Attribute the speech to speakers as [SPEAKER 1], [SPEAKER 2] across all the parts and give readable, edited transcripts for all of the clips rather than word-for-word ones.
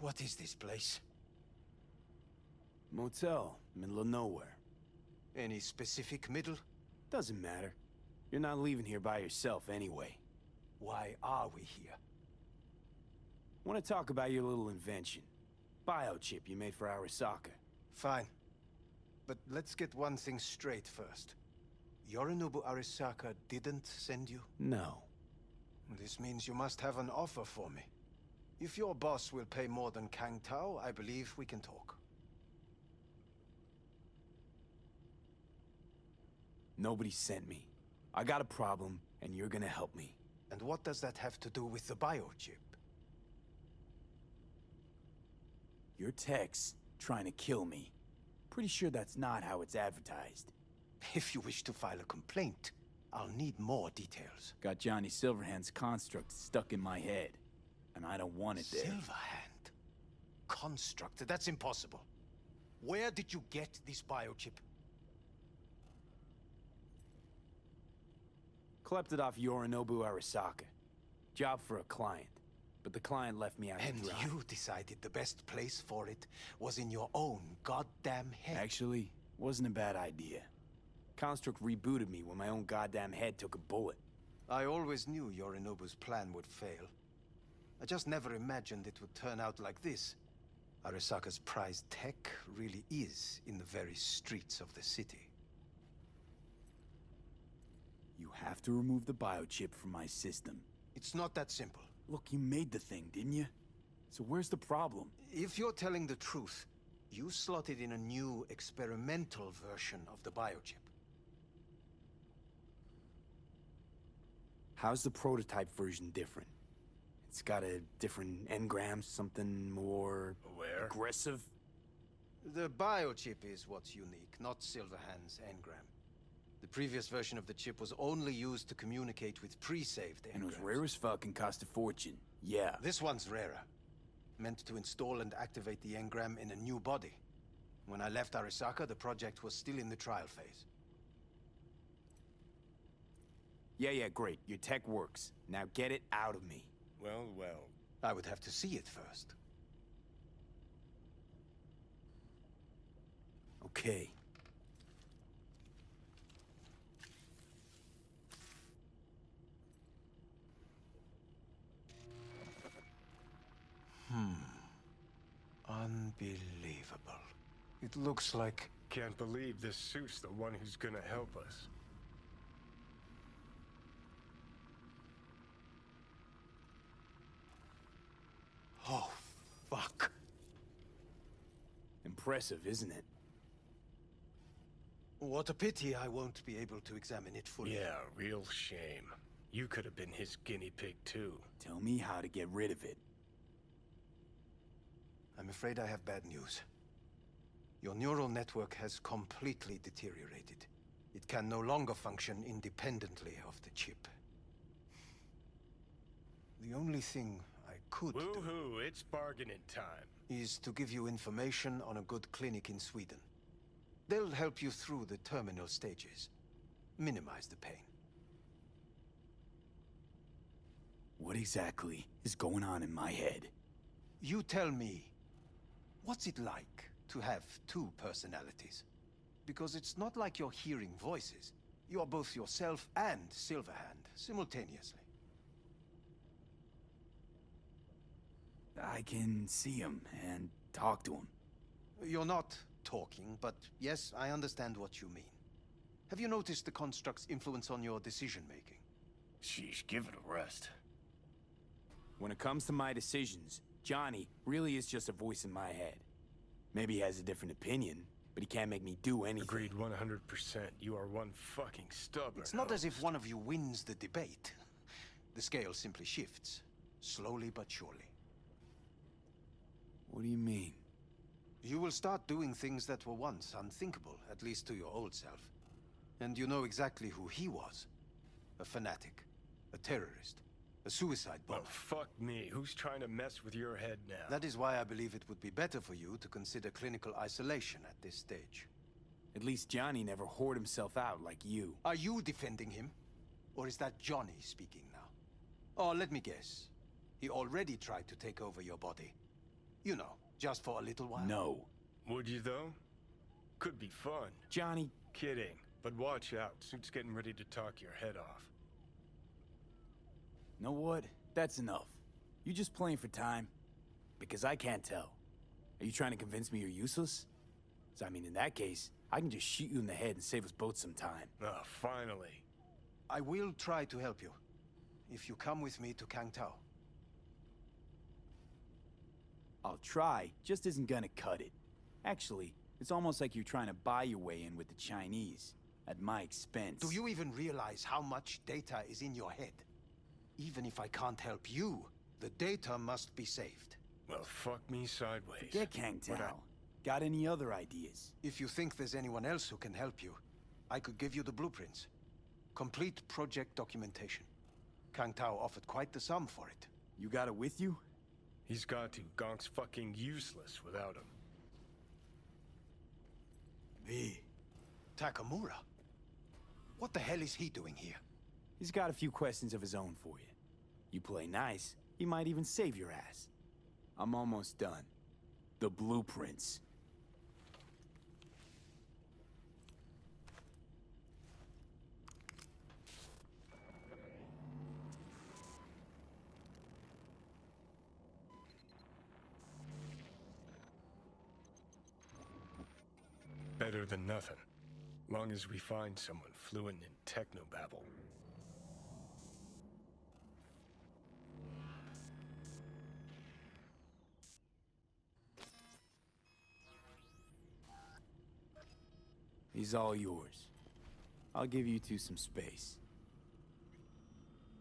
[SPEAKER 1] What is this place?
[SPEAKER 2] Motel, middle of nowhere.
[SPEAKER 1] Any specific middle?
[SPEAKER 2] Doesn't matter. You're not leaving here by yourself anyway.
[SPEAKER 1] Why are we here?
[SPEAKER 2] Want to talk about your little invention. Biochip you made for Arasaka.
[SPEAKER 1] Fine. But let's get one thing straight first. Yorinobu Arasaka didn't send you?
[SPEAKER 2] No.
[SPEAKER 1] This means you must have an offer for me. If your boss will pay more than Kang Tao, I believe we can talk.
[SPEAKER 2] Nobody sent me. I got a problem, and you're gonna help me.
[SPEAKER 1] And what does that have to do with the biochip?
[SPEAKER 2] Your tech's trying to kill me. Pretty sure that's not how it's advertised.
[SPEAKER 1] If you wish to file a complaint, I'll need more details.
[SPEAKER 2] Got Johnny Silverhand's construct stuck in my head, and I don't want it there.
[SPEAKER 1] Silverhand? Construct? That's impossible. Where did you get this biochip?
[SPEAKER 2] Klept it off Yorinobu Arasaka. Job for a client. But the client left me out to
[SPEAKER 1] And
[SPEAKER 2] dry.
[SPEAKER 1] you decided the best place for it was in your own goddamn head.
[SPEAKER 2] Actually, wasn't a bad idea. Construct rebooted me when my own goddamn head took a bullet.
[SPEAKER 1] I always knew Yorinobu's plan would fail. I just never imagined it would turn out like this. Arasaka's prized tech really is in the very streets of the city.
[SPEAKER 2] You have to remove the biochip from my system.
[SPEAKER 1] It's not that simple.
[SPEAKER 2] Look, you made the thing, didn't you? So where's the problem?
[SPEAKER 1] If you're telling the truth, you slotted in a new experimental version of the biochip.
[SPEAKER 2] How's the prototype version different? It's got a different engram, something more...
[SPEAKER 3] Aware?
[SPEAKER 2] aggressive?
[SPEAKER 1] The biochip is what's unique, not Silverhand's engram. The previous version of the chip was only used to communicate with pre-saved engrams.
[SPEAKER 2] And it was rare as fuck and cost a fortune. Yeah.
[SPEAKER 1] This one's rarer. Meant to install and activate the engram in a new body. When I left Arasaka, the project was still in the trial phase.
[SPEAKER 2] Yeah, great. Your tech works. Now get it out of me.
[SPEAKER 3] Well.
[SPEAKER 1] I would have to see it first.
[SPEAKER 2] Okay.
[SPEAKER 1] Unbelievable. It looks like...
[SPEAKER 3] Can't believe this suit's the one who's gonna help us.
[SPEAKER 1] Oh, fuck.
[SPEAKER 2] Impressive, isn't it?
[SPEAKER 1] What a pity I won't be able to examine it fully.
[SPEAKER 3] Yeah, real shame. You could have been his guinea pig too.
[SPEAKER 2] Tell me how to get rid of it.
[SPEAKER 1] I'm afraid I have bad news. Your neural network has completely deteriorated. It can no longer function independently of the chip. The only thing I could do
[SPEAKER 3] Woohoo, it's bargaining time.
[SPEAKER 1] is to give you information on a good clinic in Sweden. They'll help you through the terminal stages. Minimize the pain.
[SPEAKER 2] What exactly is going on in my head?
[SPEAKER 1] You tell me, what's it like to have two personalities? Because it's not like you're hearing voices. You're both yourself and Silverhand, simultaneously.
[SPEAKER 2] I can see him and talk to him.
[SPEAKER 1] You're not talking, but yes, I understand what you mean. Have you noticed the construct's influence on your decision-making?
[SPEAKER 3] Sheesh, give it a rest.
[SPEAKER 2] When it comes to my decisions, Johnny really is just a voice in my head. Maybe he has a different opinion, but he can't make me do anything.
[SPEAKER 3] Agreed 100%. You are one fucking stubborn
[SPEAKER 1] It's not as if
[SPEAKER 3] host.
[SPEAKER 1] one of you wins the debate. The scale simply shifts, slowly but surely.
[SPEAKER 2] What do you mean?
[SPEAKER 1] You will start doing things that were once unthinkable, at least to your old self. And you know exactly who he was. A fanatic, a terrorist, a suicide bomber.
[SPEAKER 3] Well, fuck me. Who's trying to mess with your head now?
[SPEAKER 1] That is why I believe it would be better for you to consider clinical isolation at this stage.
[SPEAKER 2] At least Johnny never whored himself out like you.
[SPEAKER 1] Are you defending him? Or is that Johnny speaking now? Oh, let me guess. He already tried to take over your body. You know, just for a little while.
[SPEAKER 2] No.
[SPEAKER 3] Would you, though? Could be fun.
[SPEAKER 2] Johnny,
[SPEAKER 3] Kidding. But watch out. Suit's getting ready to talk your head off.
[SPEAKER 2] know what? That's enough. You just playing for time? Because I can't tell. Are you trying to convince me you're useless? So, I mean, in that case, I can just shoot you in the head and save us both some time.
[SPEAKER 3] Ah, finally.
[SPEAKER 1] I will try to help you. If you come with me to Kangtao.
[SPEAKER 2] I'll try, just isn't gonna cut it. Actually, it's almost like you're trying to buy your way in with the Chinese, at my expense.
[SPEAKER 1] Do you even realize how much data is in your head? Even if I can't help you, the data must be saved.
[SPEAKER 3] Well, fuck me sideways.
[SPEAKER 2] Forget Kangtao. Got any other ideas?
[SPEAKER 1] If you think there's anyone else who can help you, I could give you the blueprints. Complete project documentation. Kangtao offered quite the sum for it.
[SPEAKER 2] You got it with you?
[SPEAKER 3] He's got to. Gonk's fucking useless without him.
[SPEAKER 1] V. Takamura? What the hell is he doing here?
[SPEAKER 2] He's got a few questions of his own for you. You play nice, he might even save your ass. I'm almost done. The blueprints.
[SPEAKER 3] Better than nothing. Long as we find someone fluent in technobabble.
[SPEAKER 2] He's all yours. I'll give you two some space.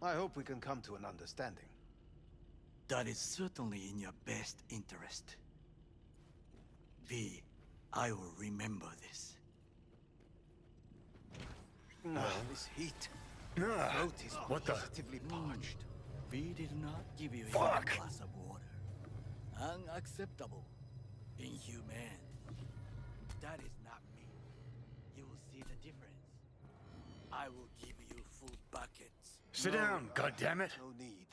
[SPEAKER 1] I hope we can come to an understanding.
[SPEAKER 4] That is certainly in your best interest. V, I will remember this.
[SPEAKER 1] This heat.
[SPEAKER 3] Ah,
[SPEAKER 1] Throat is
[SPEAKER 3] what the?
[SPEAKER 1] positively parched.
[SPEAKER 4] V did not give you
[SPEAKER 3] Fuck!
[SPEAKER 4] a glass of water. Unacceptable. Inhumane. That is not me. You will see the difference. I will give you full buckets.
[SPEAKER 3] Sit down, goddammit!
[SPEAKER 1] No need.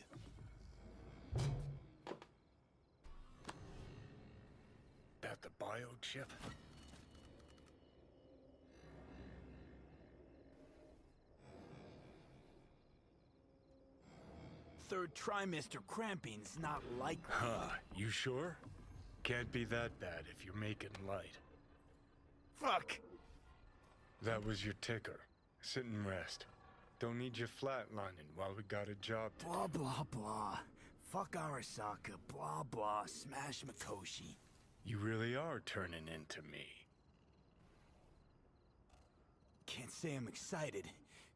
[SPEAKER 3] That the biochip?
[SPEAKER 2] Third trimester cramping's not likely.
[SPEAKER 3] Huh, you sure? Can't be that bad if you're making light.
[SPEAKER 2] Fuck!
[SPEAKER 3] That was your ticker. Sit and rest. Don't need you flatlining while we got a job to do.
[SPEAKER 2] Blah, blah, blah. Fuck Arasaka, blah, blah, smash Mikoshi.
[SPEAKER 3] You really are turning into me.
[SPEAKER 2] Can't say I'm excited,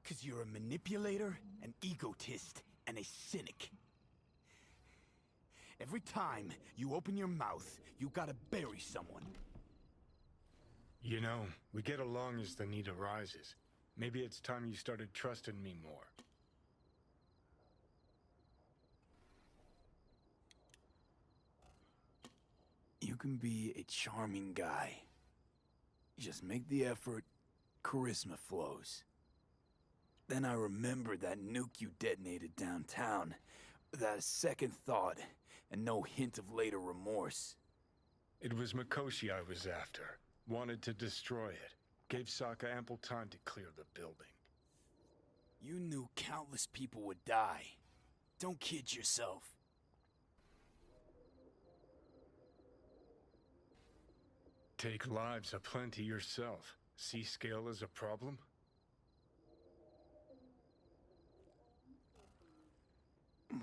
[SPEAKER 2] cause you're a manipulator, an egotist, and a cynic. Every time you open your mouth, you gotta bury someone.
[SPEAKER 3] You know, we get along as the need arises. Maybe it's time you started trusting me more.
[SPEAKER 2] You can be a charming guy. Just make the effort, charisma flows. Then I remembered that nuke you detonated downtown, without a second thought, and no hint of later remorse.
[SPEAKER 3] It was Mikoshi I was after. Wanted to destroy it. Gave Sokka ample time to clear the building.
[SPEAKER 2] You knew countless people would die. Don't kid yourself.
[SPEAKER 3] Take lives aplenty yourself. See scale as a problem?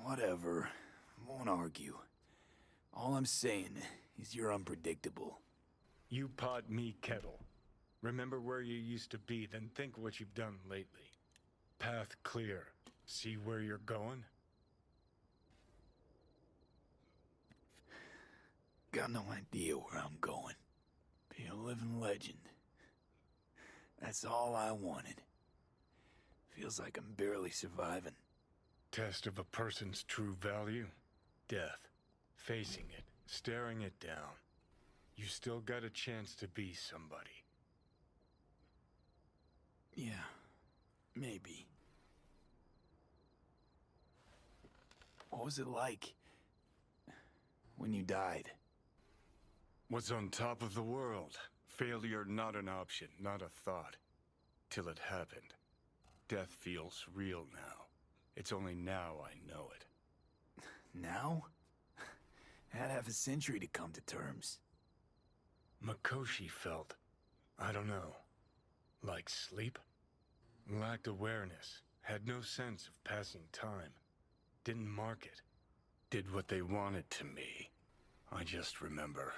[SPEAKER 2] Whatever. Won't argue. All I'm saying is you're unpredictable.
[SPEAKER 3] You pot me kettle. Remember where you used to be, then think what you've done lately. Path clear. See where you're going?
[SPEAKER 2] Got no idea where I'm going. Be a living legend. That's all I wanted. Feels like I'm barely surviving.
[SPEAKER 3] Test of a person's true value? Death. Facing it. Staring it down. You still got a chance to be somebody.
[SPEAKER 2] Yeah, maybe. What was it like when you died.
[SPEAKER 3] Was on top of the world. Failure not an option, not a thought. Till it happened. Death feels real now. It's only now I know it.
[SPEAKER 2] Now? Had half a century to come to terms.
[SPEAKER 3] Mikoshi felt, I don't know, like sleep? Lacked awareness, had no sense of passing time. Didn't mark it. Did what they wanted to me. I just remember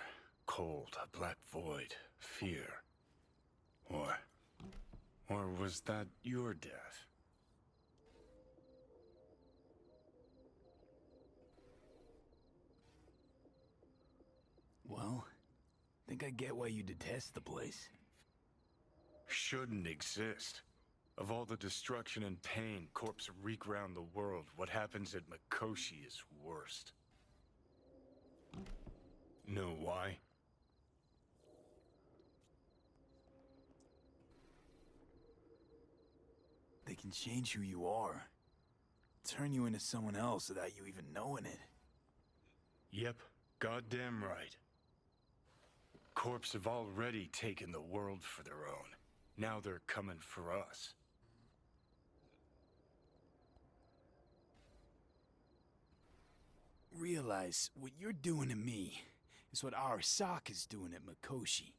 [SPEAKER 3] cold, a black void, fear. Or was that your death?
[SPEAKER 2] Well, think I get why you detest the place.
[SPEAKER 3] Shouldn't exist. Of all the destruction and pain corpse wreak round the world, what happens at Mikoshi is worst. Know why?
[SPEAKER 2] They can change who you are. Turn you into someone else without you even knowing it.
[SPEAKER 3] Yep, goddamn right. Corps have already taken the world for their own. Now they're coming for us.
[SPEAKER 2] Realize what you're doing to me is what Arasaka's doing at Mikoshi.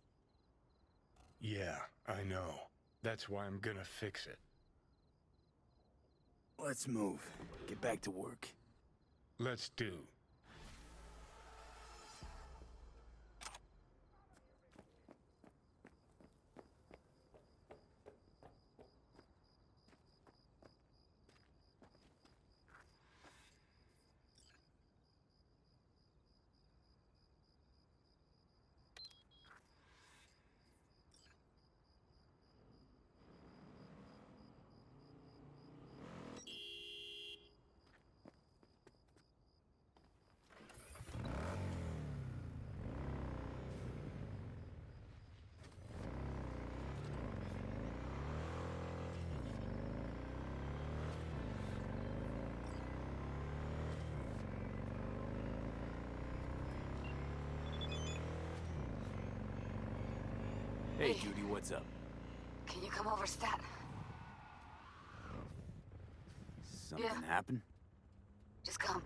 [SPEAKER 3] Yeah, I know. That's why I'm gonna fix it.
[SPEAKER 2] Let's move. Get back to work.
[SPEAKER 3] Let's do.
[SPEAKER 2] Hey, Judy, what's up?
[SPEAKER 5] Can you come over, Stat?
[SPEAKER 2] Something
[SPEAKER 5] Yeah.
[SPEAKER 2] happen?
[SPEAKER 5] Just come.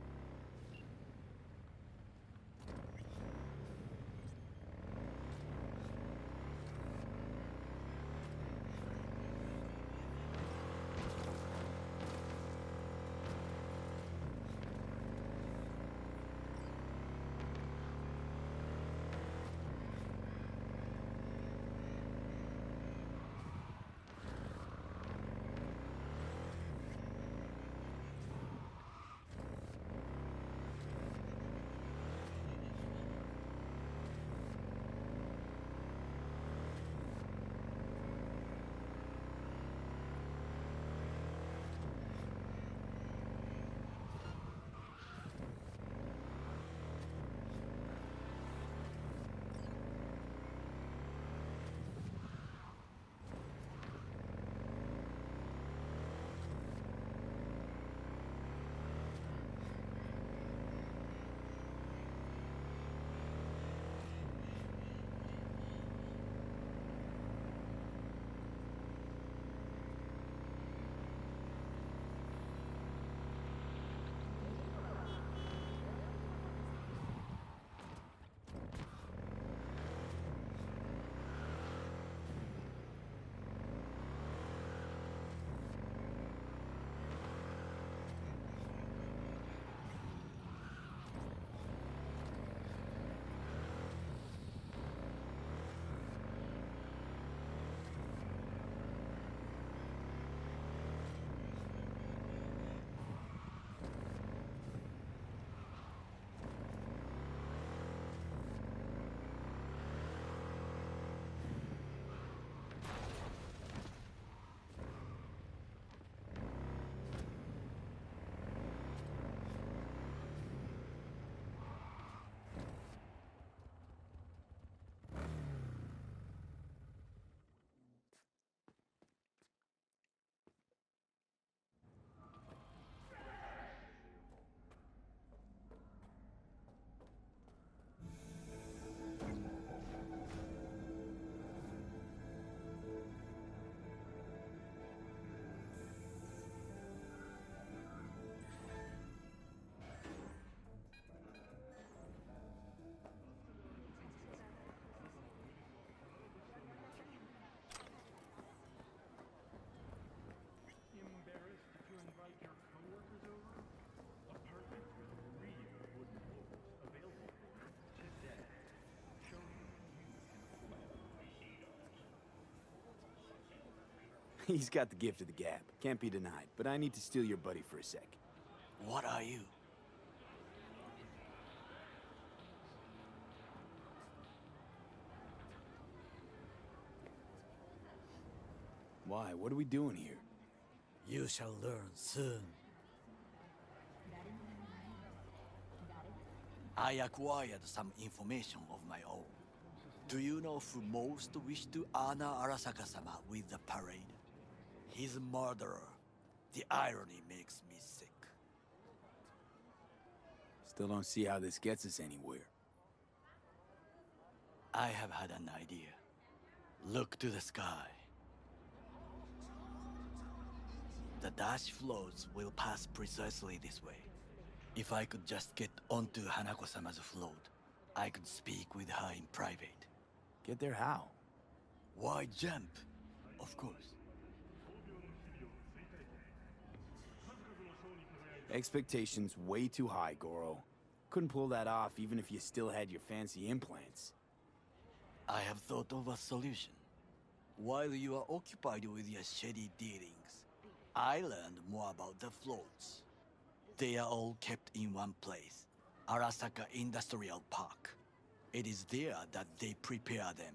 [SPEAKER 2] He's got the gift of the gab. Can't be denied. But I need to steal your buddy for a sec.
[SPEAKER 4] What are you?
[SPEAKER 2] Why? What are we doing here?
[SPEAKER 4] You shall learn soon. I acquired some information of my own. Do you know who most wished to honor Arasaka-sama with the parade? His murderer. The irony makes me sick.
[SPEAKER 2] Still don't see how this gets us anywhere.
[SPEAKER 4] I have had an idea. Look to the sky. The dash floats will pass precisely this way. If I could just get onto Hanako-sama's float, I could speak with her in private.
[SPEAKER 2] Get there how?
[SPEAKER 4] Why jump? Of course.
[SPEAKER 2] Expectations way too high, Goro. Couldn't pull that off even if you still had your fancy implants.
[SPEAKER 4] I have thought of a solution. While you are occupied with your shady dealings, I learned more about the floats. They are all kept in one place, Arasaka Industrial Park. It is there that they prepare them.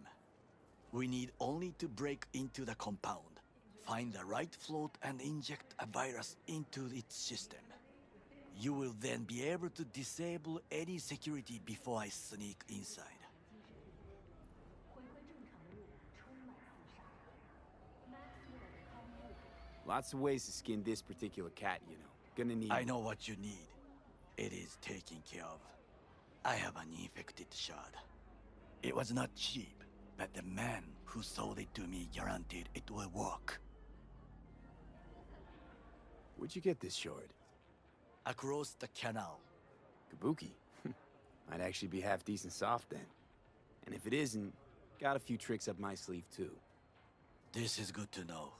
[SPEAKER 4] We need only to break into the compound, find the right float and inject a virus into its system. You will then be able to disable any security before I sneak inside.
[SPEAKER 2] Lots of ways to skin this particular cat, you know. Gonna need...
[SPEAKER 4] I know what you need. It is taken care of. I have an infected shard. It was not cheap, but the man who sold it to me guaranteed it will work.
[SPEAKER 2] Where'd you get this shard?
[SPEAKER 4] Across the canal.
[SPEAKER 2] Kabuki. Might actually be half decent soft then. And if it isn't, got a few tricks up my sleeve too.
[SPEAKER 4] This is good to know.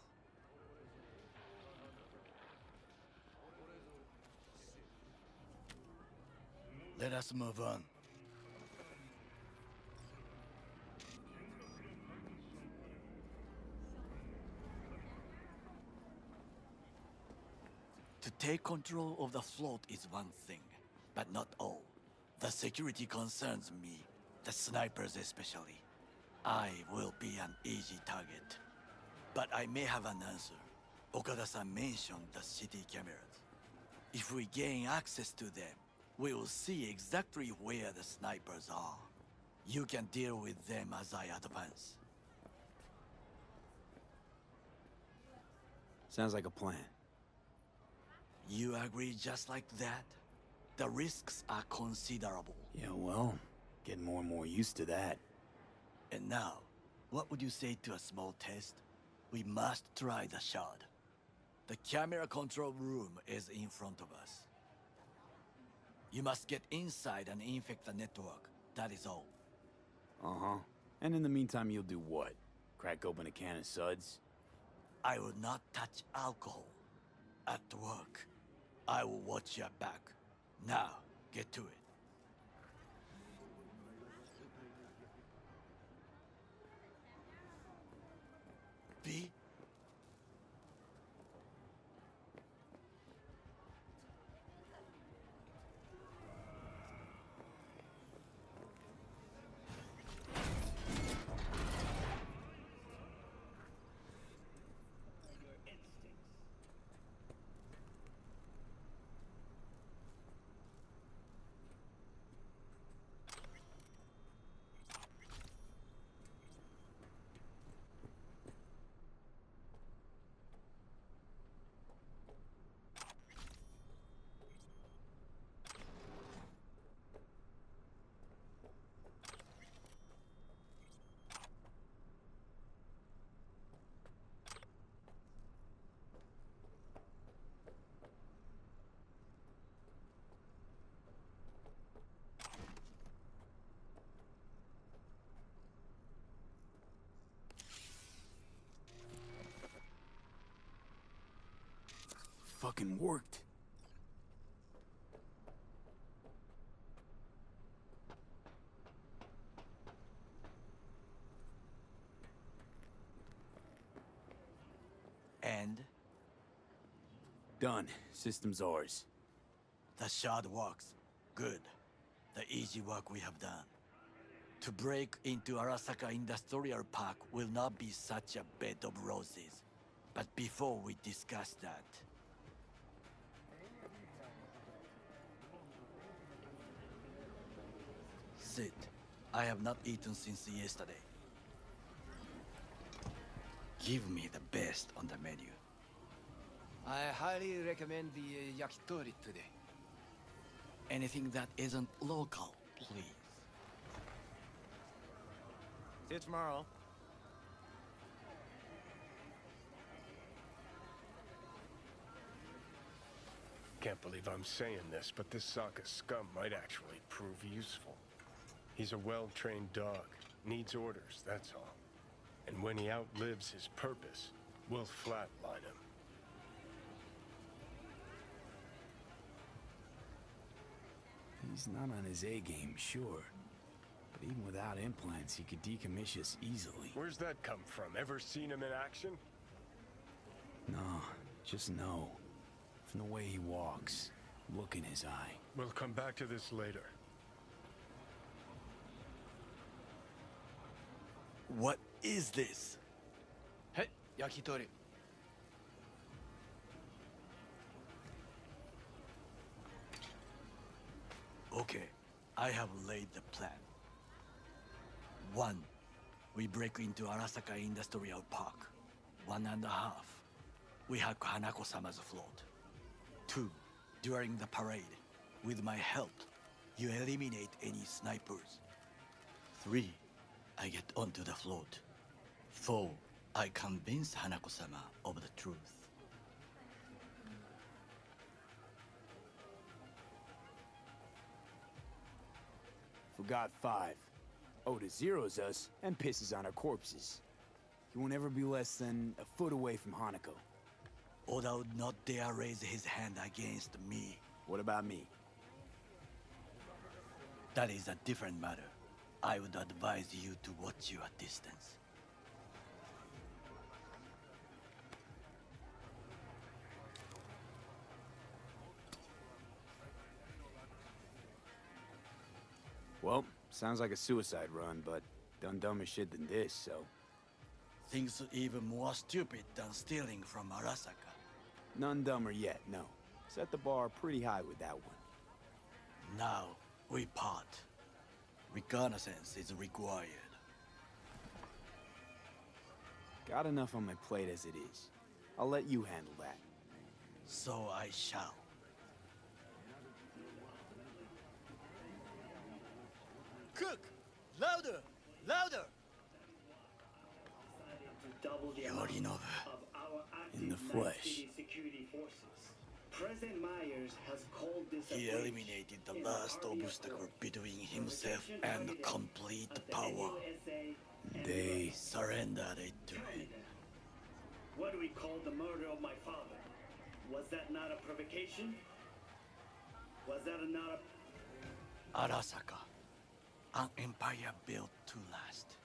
[SPEAKER 4] Let us move on. To take control of the float is one thing, but not all. The security concerns me, the snipers especially. I will be an easy target. But I may have an answer. Okada-san mentioned the city cameras. If we gain access to them, we will see exactly where the snipers are. You can deal with them as I advance.
[SPEAKER 2] Sounds like a plan.
[SPEAKER 4] You agree just like that? The risks are considerable.
[SPEAKER 2] Yeah, well, getting more and more used to that.
[SPEAKER 4] And now, what would you say to a small test? We must try the shard. The camera control room is in front of us. You must get inside and infect the network. That is all.
[SPEAKER 2] Uh-huh. And in the meantime, you'll do what? Crack open a can of suds?
[SPEAKER 4] I will not touch alcohol. At work, I will watch your back. Now, get to it. V?
[SPEAKER 2] Fucking worked. Done. System's ours.
[SPEAKER 4] The shard works. Good. The easy work we have done. To break into Arasaka Industrial Park will not be such a bed of roses. But before we discuss that... Sit. I have not eaten since yesterday. Give me the best on the menu.
[SPEAKER 6] I highly recommend the yakitori today.
[SPEAKER 4] Anything that isn't local, please.
[SPEAKER 6] See you tomorrow.
[SPEAKER 3] Can't believe I'm saying this, but this Sokka scum might actually prove useful. He's a well-trained dog. Needs orders, that's all. And when he outlives his purpose, we'll flatline him.
[SPEAKER 2] He's not on his A-game, sure. But even without implants, he could decommission us easily.
[SPEAKER 3] Where's that come from? Ever seen him in action?
[SPEAKER 2] No, just no. From the way he walks, look in his eye.
[SPEAKER 3] We'll come back to this later.
[SPEAKER 4] What is this?
[SPEAKER 6] Hey, yakitori.
[SPEAKER 4] Okay, I have laid the plan. 1. We break into Arasaka Industrial Park. 1.5. We hack Hanako-sama's float. 2. During the parade, with my help, you eliminate any snipers. 3. I get onto the float. 4. I convince Hanako-sama of the truth.
[SPEAKER 2] Forgot 5. Oda zeroes us and pisses on our corpses. He won't ever be less than a foot away from Hanako.
[SPEAKER 4] Oda would not dare raise his hand against me.
[SPEAKER 2] What about me?
[SPEAKER 4] That is a different matter. I would advise you to watch your distance.
[SPEAKER 2] Well, sounds like a suicide run, but done dumber shit than this, so...
[SPEAKER 4] Things even more stupid than stealing from Arasaka.
[SPEAKER 2] None dumber yet, no. Set the bar pretty high with that one.
[SPEAKER 4] Now, we part. Reconnaissance is required.
[SPEAKER 2] Got enough on my plate as it is. I'll let you handle that.
[SPEAKER 4] So I shall. Cook! Louder! Louder! Yorinobu.
[SPEAKER 2] In the flesh.
[SPEAKER 7] President Myers has called this
[SPEAKER 4] He eliminated the last obstacle between himself and complete power.
[SPEAKER 2] They...
[SPEAKER 4] Surrendered it to him.
[SPEAKER 7] What do we call the murder of my father? Was that not a provocation? Was that not a...
[SPEAKER 4] Arasaka. An empire built to last.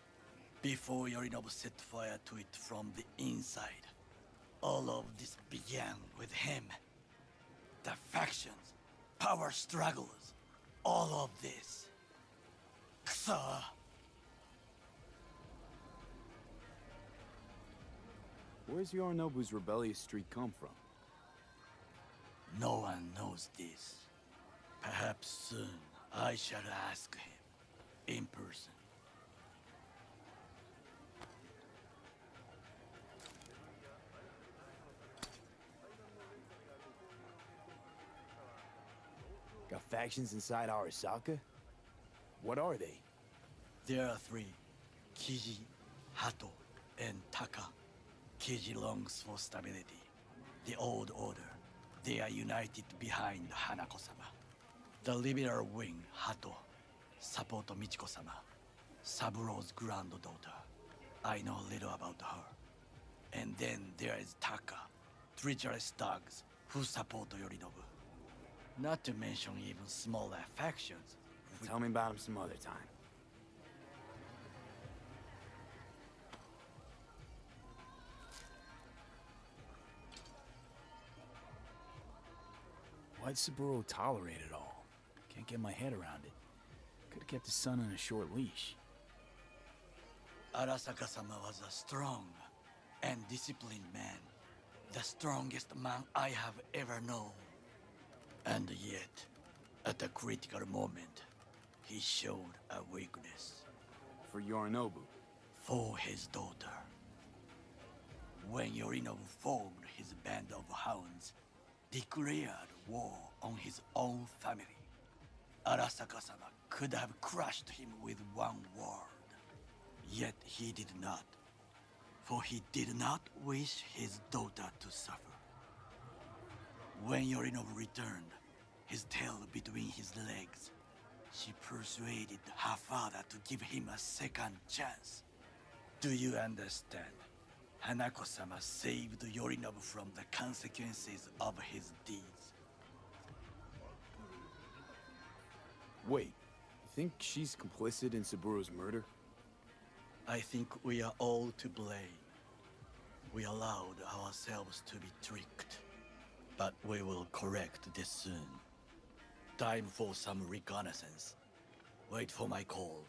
[SPEAKER 4] Before Yorinobu set fire to it from the inside. All of this began with him. The factions, power struggles, all of this. Kusa!
[SPEAKER 2] Where's Yorinobu's rebellious streak come from?
[SPEAKER 4] No one knows this. Perhaps soon I shall ask him. In person.
[SPEAKER 2] Got factions inside Arasaka? What are they?
[SPEAKER 4] There are 3. Kiji, Hato, and Taka. Kiji longs for stability. The old order. They are united behind Hanako-sama. The liberal wing, Hato, support Michiko-sama, Saburo's granddaughter. I know little about her. And then there is Taka, treacherous thugs who support Yorinobu. Not to mention even smaller factions.
[SPEAKER 2] Tell me about him some other time. Why'd Saburo tolerate it all? Can't get my head around it. Could've kept his son on a short leash.
[SPEAKER 4] Arasaka-sama was a strong and disciplined man. The strongest man I have ever known. And yet, at a critical moment, he showed a weakness.
[SPEAKER 2] For Yorinobu.
[SPEAKER 4] For his daughter. When Yorinobu formed his band of hounds, declared war on his own family, Arasaka-sama could have crushed him with one word. Yet he did not. For he did not wish his daughter to suffer. When Yorinobu returned, his tail between his legs, she persuaded her father to give him a second chance. Do you understand? Hanako-sama saved Yorinobu from the consequences of his deeds.
[SPEAKER 2] Wait, you think she's complicit in Saburo's murder?
[SPEAKER 4] I think we are all to blame. We allowed ourselves to be tricked. But we will correct this soon. Time for some reconnaissance. Wait for my call.